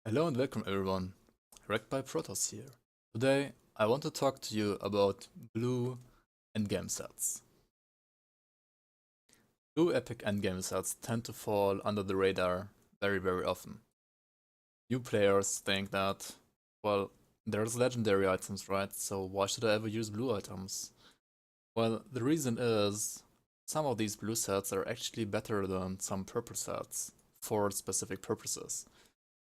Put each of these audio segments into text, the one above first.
Hello and welcome everyone, Wrecked by Protoss here. Today I want to talk to you about blue endgame sets. Blue epic endgame sets tend to fall under the radar very often. New players think that, well, there's legendary items, right? So why should I ever use blue items? Well, the reason is some of these blue sets are actually better than some purple sets for specific purposes.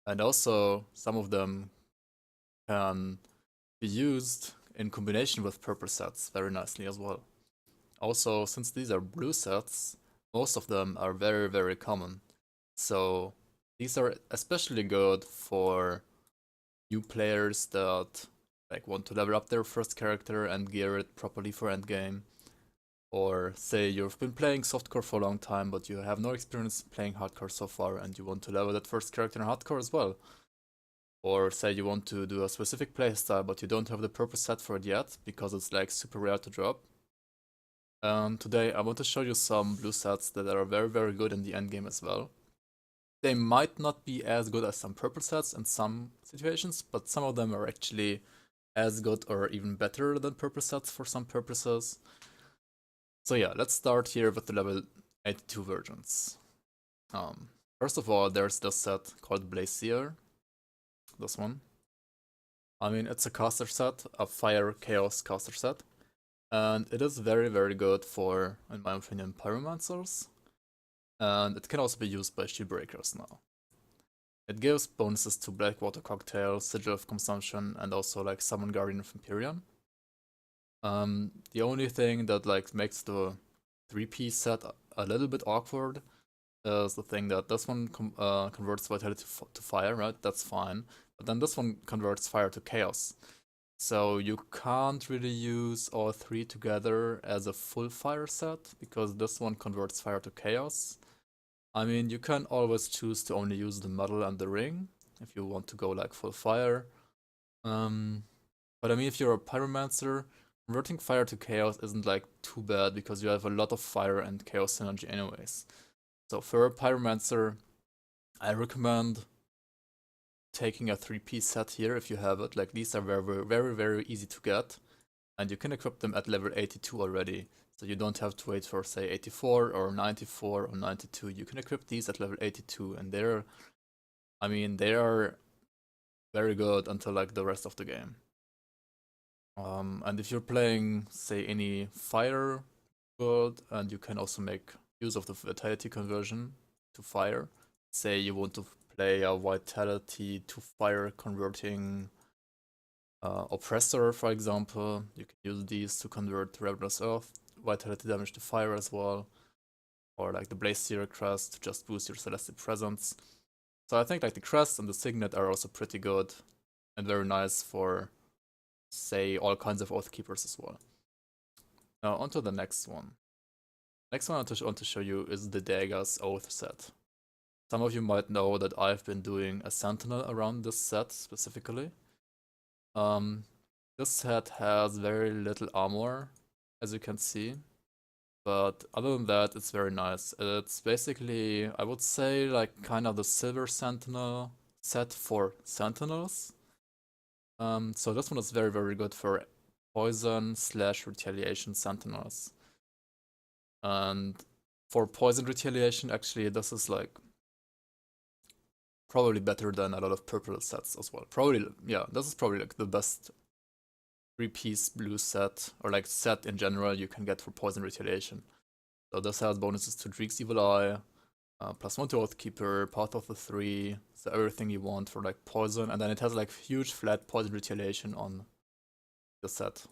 And also some of them can be used in combination with purple sets very nicely as well. Also, since these are blue sets, most of them are very common. So these are especially good for new players that want to level up their first character and gear it properly for endgame. Or say you've been playing softcore for a long time but you have no experience playing hardcore so far and you want to level that first character in hardcore as well. Or say you want to do a specific playstyle but you don't have the purple set for it yet because it's like super rare to drop. Today I want to show you some blue sets that are very good in the endgame as well. They might not be as good as some purple sets in some situations, but some of them are actually as good or even better than purple sets for some purposes. So yeah, let's start here with the level 82 versions. First of all, there's this set called Blazier. This one. I mean, it's a caster set, a fire chaos caster set. And it is very good for, in my opinion, pyromancers. And it can also be used by shield breakers now. It gives bonuses to Blackwater Cocktail, Sigil of Consumption, and also like Summon Guardian of Empyrean. The only thing that like makes the 3-piece set a little bit awkward is the thing that this one converts Vitality to Fire, right? That's fine. But then this one converts Fire to Chaos. So you can't really use all three together as a full fire set, because this one converts fire to chaos. I mean, you can always choose to only use the medal and the ring, if you want to go like full fire. But I mean, if you're a pyromancer, converting fire to chaos isn't like too bad, because you have a lot of fire and chaos synergy anyways. So for a pyromancer, I recommend taking a 3-piece set here if you have it. Like, these are very easy to get, and you can equip them at level 82 already, so you don't have to wait for, say, 84 or 94 or 92. You can equip these at level 82, and they're, I mean, they are very good until like the rest of the game. And if you're playing, say, any fire build, and you can also make use of the vitality conversion to fire, say you want to play a vitality to fire converting oppressor, for example, you can use these to convert Ravenous Earth vitality damage to fire as well, or like the Blazier crest to just boost your Celestial Presence. So I think like the crest and the signet are also pretty good and very nice for, say, all kinds of Oathkeepers as well. Now onto the next one. Next one I want to show you is the Daggers Oath set. Some of you might know that I've been doing a sentinel around this set specifically. This set has very little armor, as you can see, but other than that, it's very nice. It's basically, I would say, like kind of the Silver Sentinel set for Sentinels. So this one is very good for poison / retaliation Sentinels. And for poison retaliation, actually, this is like probably better than a lot of purple sets as well. Probably, yeah, this is probably like the best 3-piece blue set, or like set in general, you can get for poison retaliation. So this has bonuses to Dreek's Evil Eye, +1 to Oathkeeper, Path of the Three, so everything you want for like poison, and then it has like huge flat poison retaliation on the set,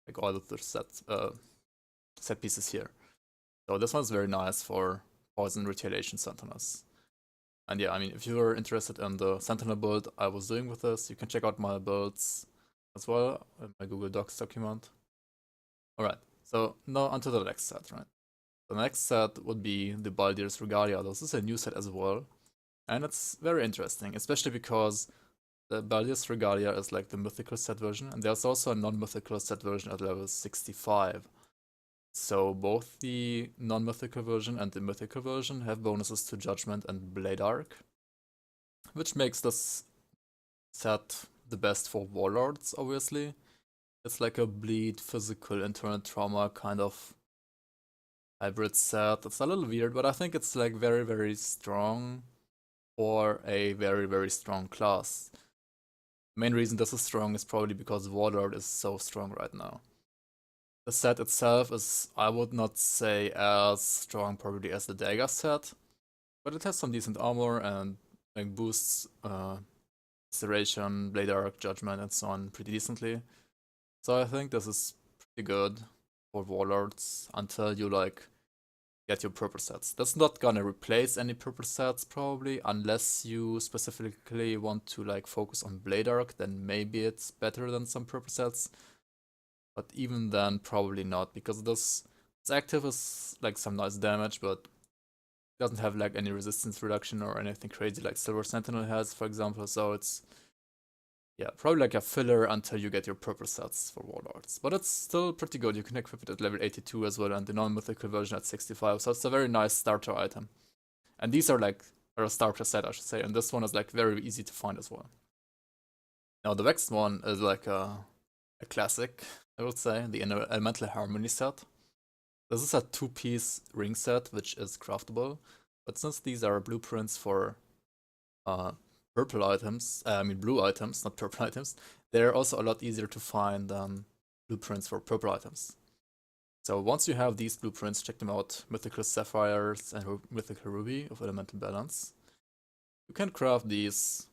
like all of the set pieces here. So this one's very nice for poison retaliation sentinels. And yeah, I mean, if you're interested in the sentinel build I was doing with this, you can check out my builds as well in my Google Docs document. Alright, so now onto the next set, right? The next set would be the Baldur's Regalia. This is a new set as well, and it's very interesting, especially because the Baldur's Regalia is like the mythical set version, and there's also a non-mythical set version at level 65. So both the non-mythical version and the mythical version have bonuses to Judgment and Blade Arc, which makes this set the best for warlords, obviously. It's like a bleed, physical, internal trauma kind of hybrid set. It's a little weird, but I think it's like very, very strong for a very, very strong class. Main reason this is strong is probably because Warlord is so strong right now. The set itself is, I would not say as strong probably as the Daggers set, but it has some decent armor and like boosts Serration, Blade Arc, Judgment, and so on pretty decently. So I think this is pretty good for Warlords until you like get your purple sets. That's not gonna replace any purple sets probably, unless you specifically want to like focus on Blade Arc, then maybe it's better than some purple sets. But even then, probably not, because this active is like some nice damage, but it doesn't have like any resistance reduction or anything crazy like Silver Sentinel has, for example. So it's, yeah, probably like a filler until you get your purple sets for Warlords. But it's still pretty good. You can equip it at level 82 as well, and the non-mythical version at 65. So it's a very nice starter item. And these are like, or a starter set, I should say. And this one is like very easy to find as well. Now the next one is like a classic, I would say, the Elemental Harmony set. This is a 2-piece ring set, which is craftable. But since these are blueprints for purple items, blue items, not purple items, they're also a lot easier to find than blueprints for purple items. So once you have these blueprints, check them out, Mythical Sapphires and Mythical Ruby of Elemental Balance. You can craft these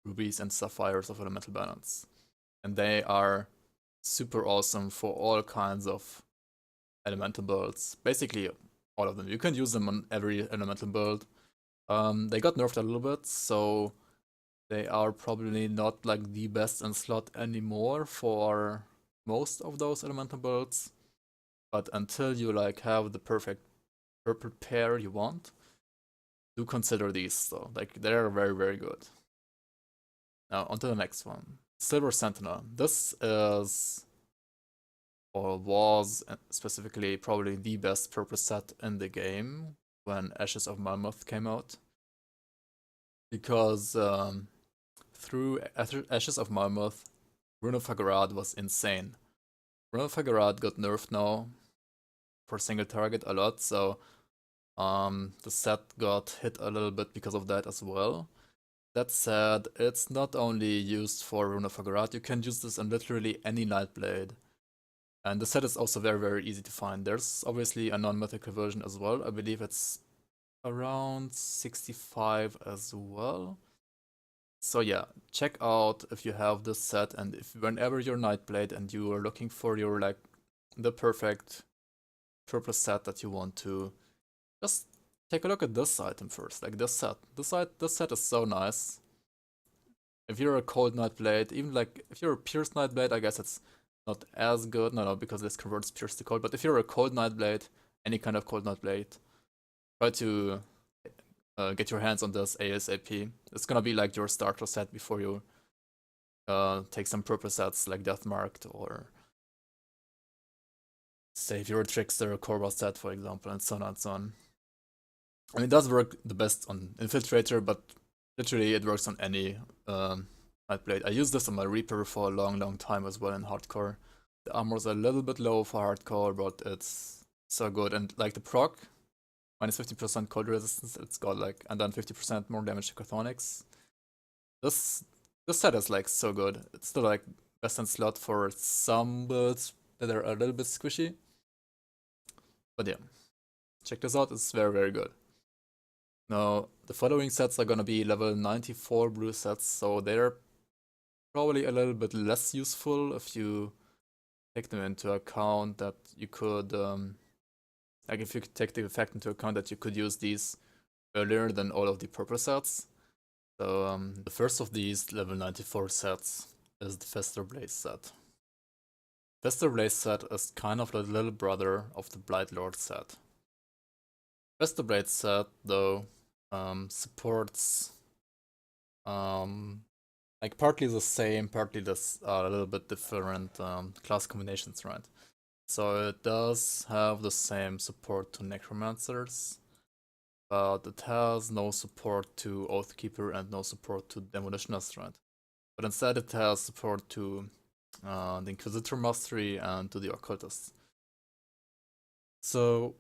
rubies and sapphires of Elemental Balance. And they are super awesome for all kinds of elemental builds. Basically, all of them. You can use them on every elemental build. They got nerfed a little bit, so they are probably not like the best in slot anymore for most of those elemental builds. But until you like have the perfect purple pair you want, do consider these though. Like they're very, very good. Now on to the next one. Silver Sentinel. This is, or was specifically, probably the best purple set in the game when Ashes of Malmoth came out. Because through Ashes of Malmoth, Rune of Hagarad was insane. Rune of Hagarad got nerfed now for single target a lot, so the set got hit a little bit because of that as well. That said, it's not only used for Rune of Hagarad, you can use this on literally any Nightblade. And the set is also very, very easy to find. There's obviously a non-mythical version as well. I believe it's around 65 as well. So yeah, check out if you have this set, and if whenever you're Nightblade and you are looking for your like the perfect purple set that you want to, just take a look at this item first, like this set. This set is so nice. If you're a cold Nightblade, even like if you're a pierced Nightblade, I guess it's not as good. No, because this converts pierce to cold. But if you're a cold Nightblade, any kind of cold Nightblade, try to get your hands on this ASAP. It's gonna be like your starter set before you take some purple sets like Deathmarked, or say if you're a Trickster, a Korva set, for example, and so on and so on. I mean, it does work the best on Infiltrator, but literally it works on any Nightblade. I used this on my Reaper for a long, long time as well in hardcore. The armor's a little bit low for hardcore, but it's so good. And like the proc, minus 50% cold resistance, it's got like, and then 50% more damage to Chthonics. This set is like so good. It's still like best in slot for some builds that are a little bit squishy. But yeah, check this out, it's very, very good. Now, the following sets are gonna be level 94 blue sets, so they're probably a little bit less useful if you take them into account that you could, like if you take the fact into account that you could use these earlier than all of the purple sets. So the first of these level 94 sets is the Fester Blaze set. Fester Blaze set is kind of the little brother of the Blight Lord set. Fester Blade set, though, supports like partly the same, partly this a little bit different class combinations, right? So it does have the same support to necromancers, but it has no support to Oathkeeper and no support to Demolitionist, right? But instead it has support to the Inquisitor Mastery and to the Occultist. So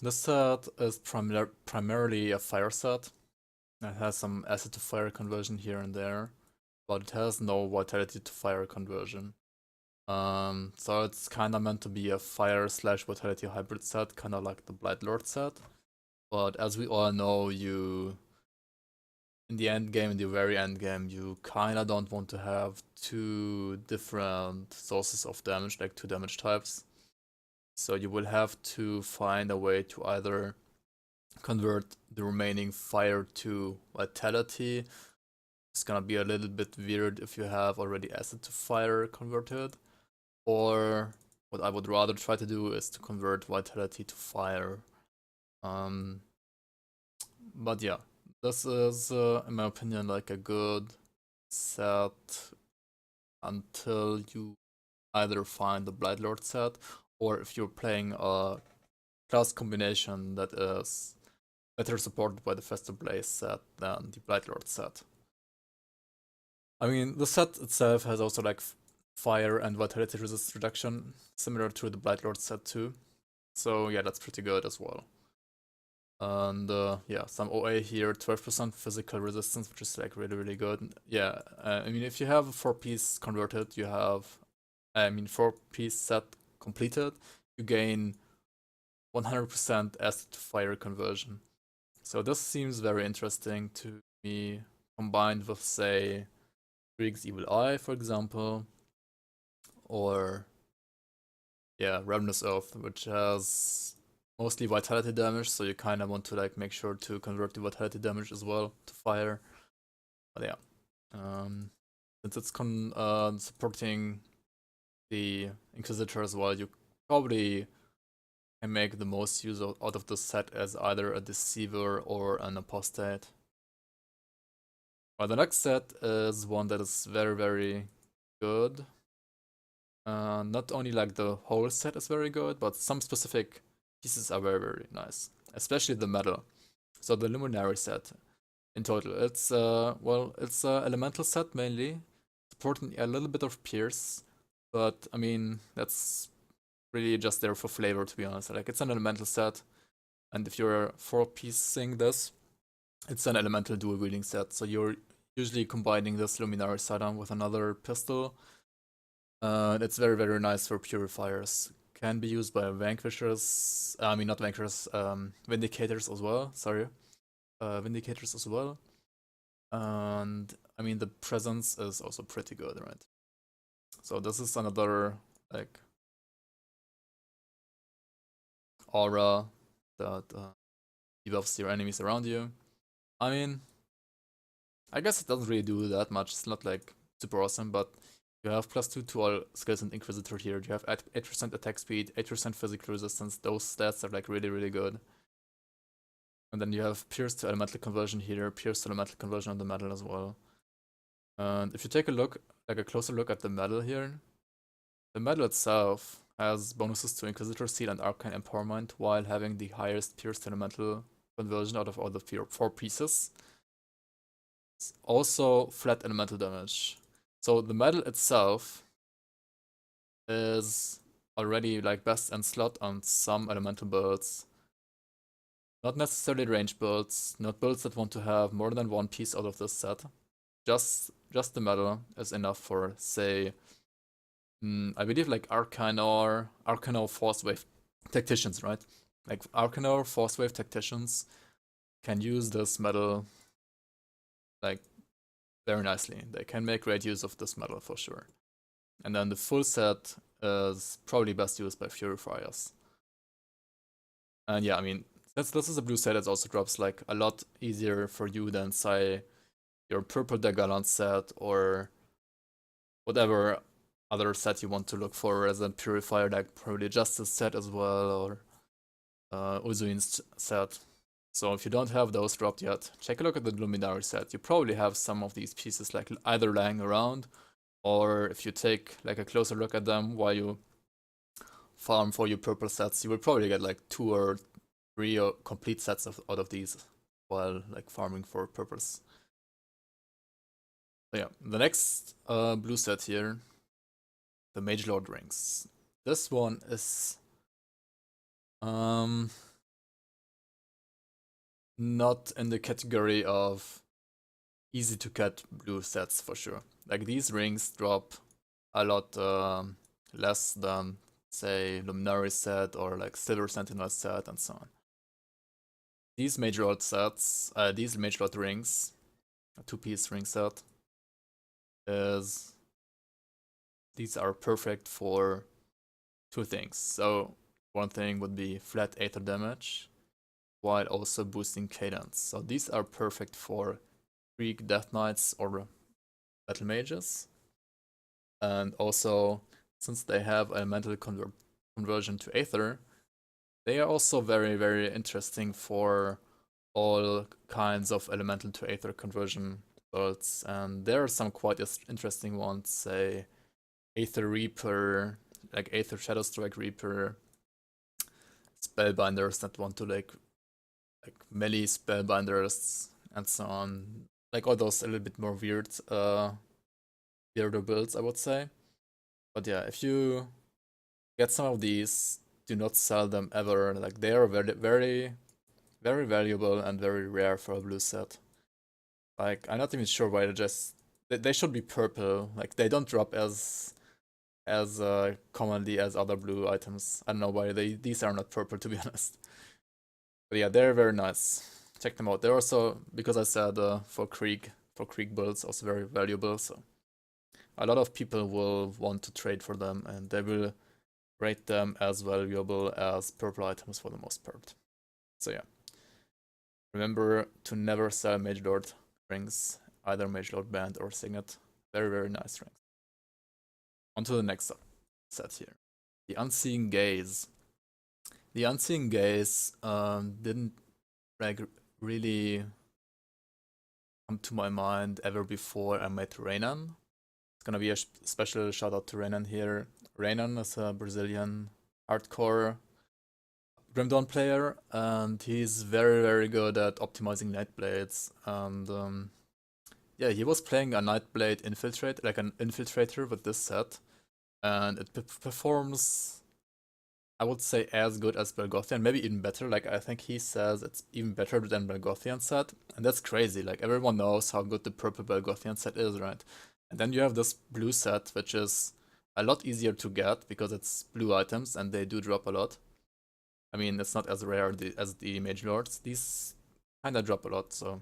this set is primarily a fire set. It has some acid to fire conversion here and there, but it has no vitality to fire conversion. So it's kind of meant to be a fire slash vitality hybrid set, kind of like the Blight Lord set. But as we all know, in the end game, in the very end game, you kind of don't want to have two different sources of damage, like two damage types. So you will have to find a way to either convert the remaining fire to vitality. It's gonna be a little bit weird if you have already acid to fire converted. Or what I would rather try to do is to convert vitality to fire. But yeah, this is, in my opinion, like a good set until you either find the Blight Lord set, or if you're playing a class combination that is better supported by the Fester Blaze set than the Blight Lord set. I mean, the set itself has also like fire and vitality resist reduction, similar to the Blight Lord set too. So yeah, that's pretty good as well. And yeah, some OA here, 12% physical resistance, which is like really good. Yeah, I mean, if you have a 4-piece converted, you have, 4-piece set completed, you gain 100% acid to fire conversion. So this seems very interesting to me, combined with, say, Krieg's Evil Eye, for example, or yeah, Ravenous Oath, which has mostly vitality damage, so you kind of want to like make sure to convert the vitality damage as well to fire. But yeah, since it's supporting the Inquisitor as well, you probably can make the most use out of the set as either a Deceiver or an Apostate. Well, the next set is one that is very good. Not only like the whole set is very good, but some specific pieces are very nice, especially the metal. So the Luminary set in total, it's it's a elemental set mainly, supporting a little bit of Pierce, but I mean that's really just there for flavor, to be honest. Like, it's an elemental set, and if you're 4-piecing this, it's an elemental dual wielding set, so you're usually combining this Luminary sidearm with another pistol. It's very nice for purifiers. Can be used by vanquishers. I mean, not vanquishers. Vindicators as well. Sorry, vindicators as well. And I mean, the presence is also pretty good, right? So this is another like aura that debuffs your enemies around you. I mean, I guess it doesn't really do that much. It's not like super awesome, but you have +2 to all skills and Inquisitor here. You have 8% attack speed, 8% physical resistance. Those stats are like really good. And then you have Pierce to Elemental Conversion here, Pierce to Elemental Conversion on the metal as well. And if you take a look, like a closer look at the metal here, the metal itself has bonuses to Inquisitor Seal and Arcane Empowerment while having the highest Pierce to Elemental Conversion out of all the 4 pieces. It's also flat elemental damage. So the metal itself is already like best in slot on some elemental builds. Not necessarily range builds, not builds that want to have more than 1 piece out of this set. Just the metal is enough for, say, I believe like Arcanor Force Wave Tacticians, right? Like Arcanor Force Wave Tacticians can use this metal like very nicely. They can make great use of this metal for sure. And then the full set is probably best used by Purifiers. And yeah, I mean, since this is a blue set, it also drops like a lot easier for you than, say, your purple Daggers set or whatever other set you want to look for as a Purifier, like probably Justice set as well, or Uzuin's set. So if you don't have those dropped yet, take a look at the Luminary set. You probably have some of these pieces like either lying around, or if you take like a closer look at them while you farm for your purple sets, you will probably get like 2 or 3 complete sets out of these while like farming for purples. So yeah, the next blue set here, the Mage Lord rings. This one is not in the category of easy to get blue sets for sure. Like these rings drop a lot less than say Luminary set or like Silver Sentinel set and so on. These Mage Lord sets, these Mage Lord rings, a 2-piece ring set, these are perfect for 2 things. So one thing would be flat Aether damage, while also boosting cadence. So these are perfect for Krieg Death Knights or Battle Mages. And also, since they have elemental conversion to Aether, they are also very, very interesting for all kinds of elemental to Aether conversion builds. And there are some quite interesting ones, say Aether Reaper, like Aether Shadow Strike Reaper, Spellbinders that want to like melee Spellbinders and so on. Like all those a little bit more weirder builds, I would say. But yeah, if you get some of these, do not sell them ever. Like they are very, very, very valuable and very rare for a blue set. Like I'm not even sure why they should be purple. Like they don't drop as commonly as other blue items. I don't know why these are not purple, to be honest. But yeah, they're very nice. Check them out. They're also, because I said for Krieg builds, also very valuable. So a lot of people will want to trade for them, and they will rate them as valuable as purple items for the most part. So yeah, remember to never sell Mage Lord rings, either Mage Lord Band or Signet. Very, very nice rings. On to the next set here. The Unseeing Gaze. The Unseeing Gaze didn't like really come to my mind ever before I met Renan. It's gonna be a special shout out to Renan here. Renan is a Brazilian hardcore Grim Dawn player, and he's very, very good at optimizing Nightblades. And yeah, he was playing a Nightblade infiltrate, like an infiltrator with this set, and it performs, I would say, as good as Belgothian, maybe even better. Like I think he says it's even better than Belgothian set, and that's crazy. Like everyone knows how good the purple Belgothian set is, right? And then you have this blue set, which is a lot easier to get because it's blue items and they do drop a lot. I mean, it's not as rare as the Mage Lords. These kinda drop a lot, so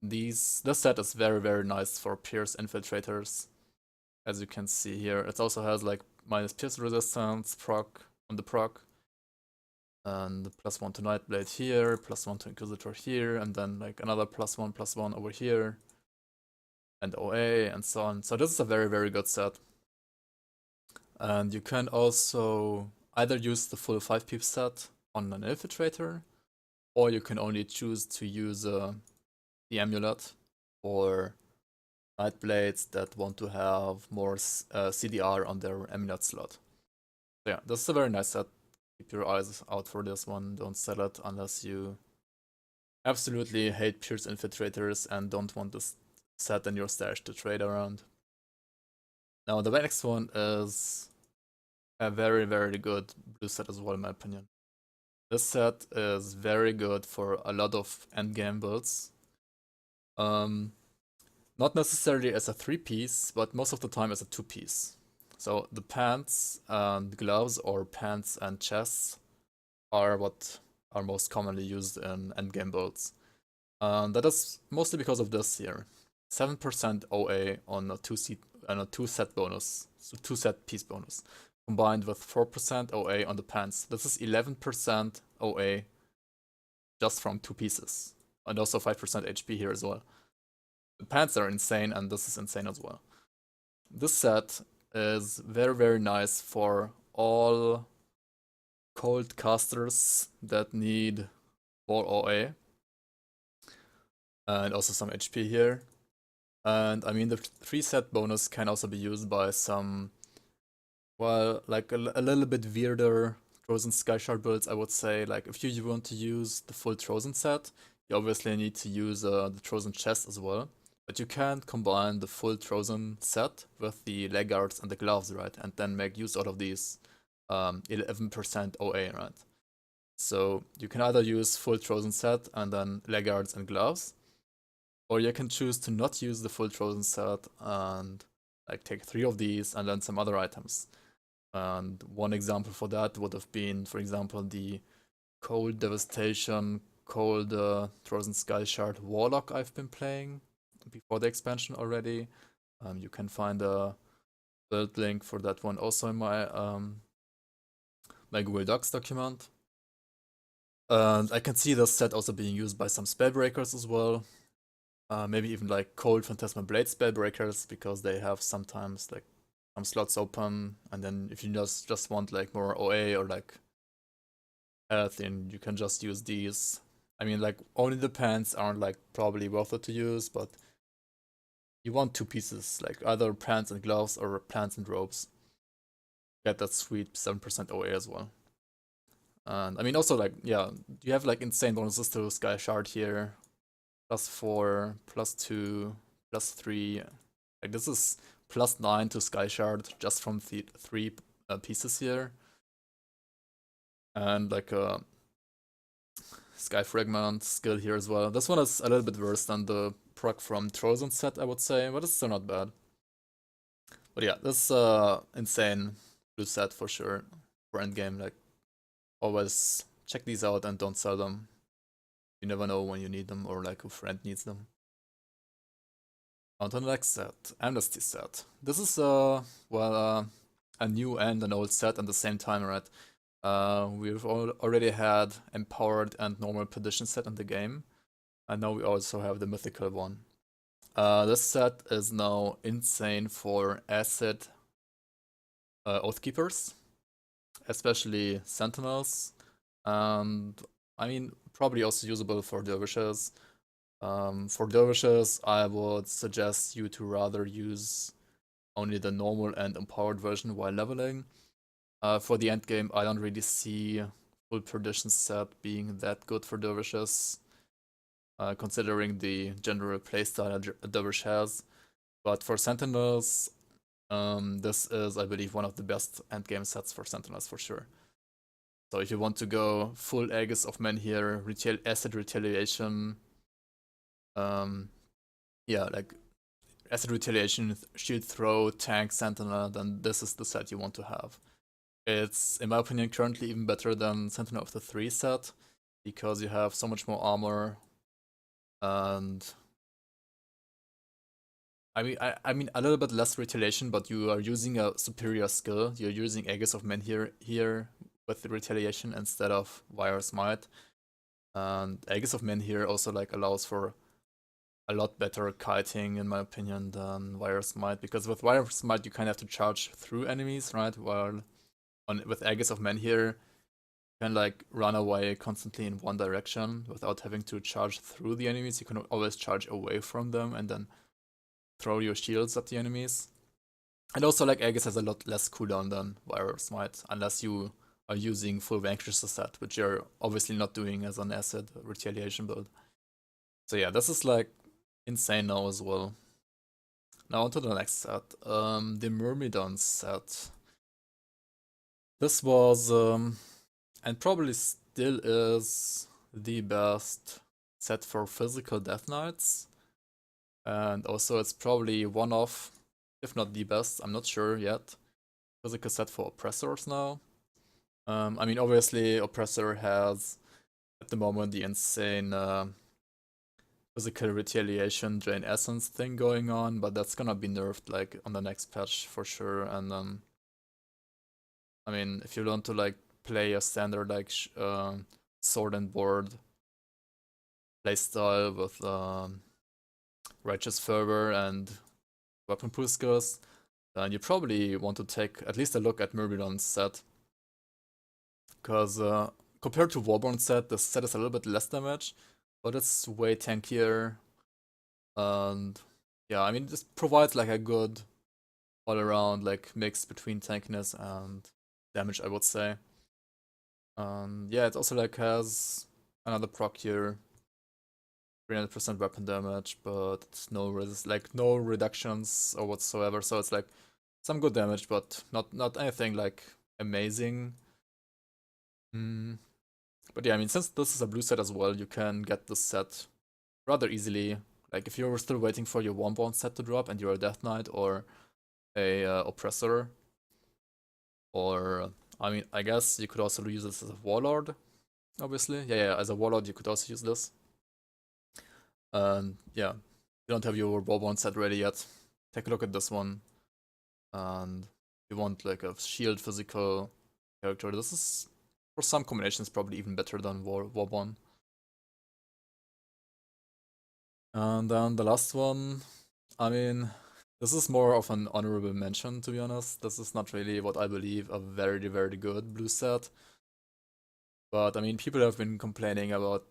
this set is very, very nice for Pierce Infiltrators. As you can see here, it also has like minus Pierce resistance, proc on the proc, and +1 to Nightblade here, +1 to Inquisitor here, and then like another +1/+1 over here, and OA, and so on. So this is a very, very good set. And you can also either use the full 5-piece set on an Infiltrator, or you can only choose to use the Amulet for Nightblades that want to have more CDR on their Amulet slot. So yeah, this is a very nice set. Keep your eyes out for this one. Don't sell it unless you absolutely hate Pierce Infiltrators and don't want this set in your stash to trade around. Now the next one is a very, very good blue set as well, in my opinion. This set is very good for a lot of endgame builds. Not necessarily as a 3-piece, but most of the time as a 2-piece. So the pants and gloves, or pants and chests, are what are most commonly used in endgame builds. That is mostly because of this here. 7% OA on a 2-set bonus, so 2-set piece bonus, combined with 4% OA on the pants. This is 11% OA just from 2 pieces, and also 5% HP here as well. The pants are insane, and this is insane as well. This set is very, very nice for all cold casters that need more OA, and also some HP here. And I mean, the 3-set bonus can also be used by some, well, like a little bit weirder Trojan Skyshard builds, I would say, like, if you want to use the full Trojan set, you obviously need to use the Trojan chest as well. But you can combine the full Trojan set with the leg guards and the gloves, right? And then make use out of these 11% OA, right? So you can either use full Trojan set and then leg guards and gloves, or you can choose to not use the full Trojan set and like take 3 of these and then some other items. And one example for that would have been, for example, the Cold Devastation, Cold Trojan Sky Shard Warlock I've been playing before the expansion already. You can find a build link for that one also in my my Google Docs document. And I can see this set also being used by some spellbreakers as well. Maybe even like Cold Phantasmal Blade spellbreakers, because they have sometimes like some slots open, and then if you just want like more OA or like health, then you can just use these. I mean, like, only the pants aren't like probably worth it to use, but you want 2 pieces, like either pants and gloves or pants and robes. Get that sweet 7% OA as well. And I mean, also, like, yeah, you have like insane bonuses to Sky Shard here. +4, +2, +3. Like, this is +9 to Sky Shard just from the 3 pieces here. And like a Sky Fragment skill here as well. This one is a little bit worse than the proc from Trojan set, I would say, but it's still not bad. But yeah, this insane blue set for sure for endgame. Like, always check these out and don't sell them. You never know when you need them or like a friend needs them. On to the next set, Amnesty set. This is well, a new and an old set at the same time, right? We've already had empowered and normal Perdition set in the game, and now we also have the mythical one. This set is now insane for acid Oathkeepers, especially sentinels, and I mean probably also usable for dervishes. For dervishes, I would suggest you to rather use only the normal and empowered version while leveling. For the end game, I don't really see full Perdition set being that good for dervishes, considering the general playstyle a dervish has. But for sentinels, this is, I believe, one of the best end game sets for sentinels for sure. So if you want to go full Aegis of Men here, acid retaliation, yeah, like acid retaliation, shield throw, tank, sentinel, then this is the set you want to have. It's, in my opinion, currently even better than Sentinel of the 3 set, because you have so much more armor, and I mean a little bit less retaliation, but you are using a superior skill. You're using Aegis of Men here with the retaliation instead of Wire's Might. And Aegis of Men here also like allows for a lot better kiting, in my opinion, than Wire's Might, because with Wire's Might you kind of have to charge through enemies, right? While with Aegis of Men here, you can like run away constantly in one direction without having to charge through the enemies. You can always charge away from them and then throw your shields at the enemies. And also, like, Aegis has a lot less cooldown than Wire's Might, unless you are using full Vanquisher set, which you're obviously not doing as an acid retaliation build. So yeah, this is like insane now as well. Now on to the next set, the Myrmidon set. This was, and probably still is, the best set for physical Death Knights. And also it's probably one of, if not the best, I'm not sure yet, physical set for Oppressors now. I mean, obviously Oppressor has, at the moment, the insane physical retaliation drain essence thing going on, but that's gonna be nerfed like on the next patch for sure. And I mean, if you want to like play a standard like sword and board playstyle with Righteous Fervor and weapon pool skills, then you probably want to take at least a look at Myrmidon's set. Because compared to Warborn's set, the set is a little bit less damage, but it's way tankier. And yeah, I mean, this provides like a good all around like mix between tankiness and damage, I would say. Yeah, it also like has another proc here, 300% weapon damage, but no no reductions or whatsoever. So it's like some good damage, but not anything like amazing. But yeah, I mean, since this is a blue set as well, you can get this set rather easily. Like if you're still waiting for your one-bound set to drop and you're a Death Knight or a Oppressor, or I mean, I guess you could also use this as a Warlord, obviously. Yeah, as a Warlord you could also use this. And yeah, you don't have your Warbound set ready yet, take a look at this one. And you want like a shield physical character. This is, for some combinations, probably even better than Warbound. And then the last one, I mean, this is more of an honorable mention, to be honest. This is not really what I believe a very, very good blue set. But I mean, people have been complaining about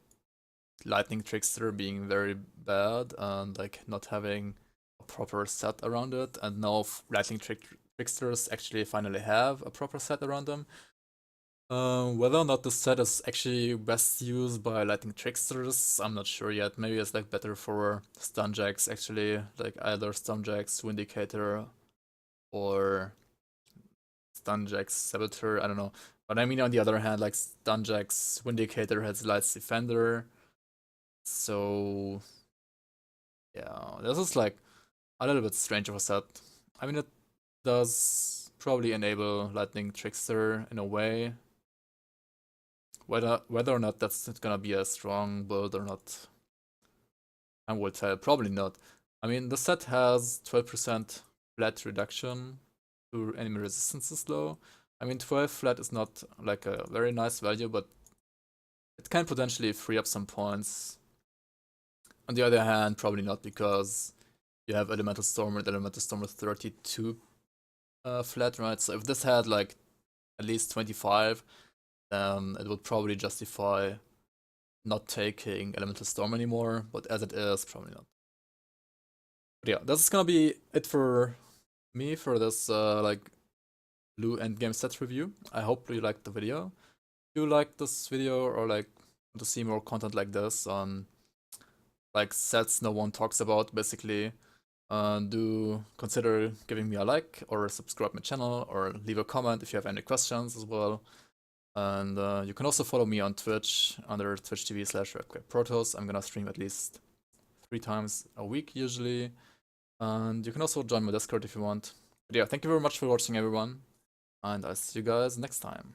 Lightning Trickster being very bad and like not having a proper set around it. And now Lightning Tricksters actually finally have a proper set around them. Whether or not this set is actually best used by Lightning Tricksters, I'm not sure yet. Maybe it's like better for Stunjacks actually, like either Stunjacks, Vindicator, or Stunjacks, Saboteur, I don't know. But I mean on the other hand, like Stunjacks, Vindicator has Light's Defender. So yeah, this is like a little bit strange of a set. I mean it does probably enable Lightning Trickster in a way. Whether or not that's gonna be a strong build or not, I will tell. Probably not. I mean, the set has 12% flat reduction to enemy resistances low. I mean, 12 flat is not like a very nice value, but it can potentially free up some points. On the other hand, probably not, because you have Elemental Storm and Elemental Storm with 32 flat, right? So if this had like at least 25, it would probably justify not taking Elemental Storm anymore, but as it is, probably not. But yeah, this is gonna be it for me for this like blue endgame set review. I hope you liked the video. If you liked this video or like want to see more content like this on like sets no one talks about, basically, do consider giving me a like or subscribe my channel or leave a comment if you have any questions as well. And you can also follow me on Twitch under twitch.tv/Protos. I'm gonna stream at least 3 times a week usually. And you can also join my Discord if you want. But yeah, thank you very much for watching, everyone. And I'll see you guys next time.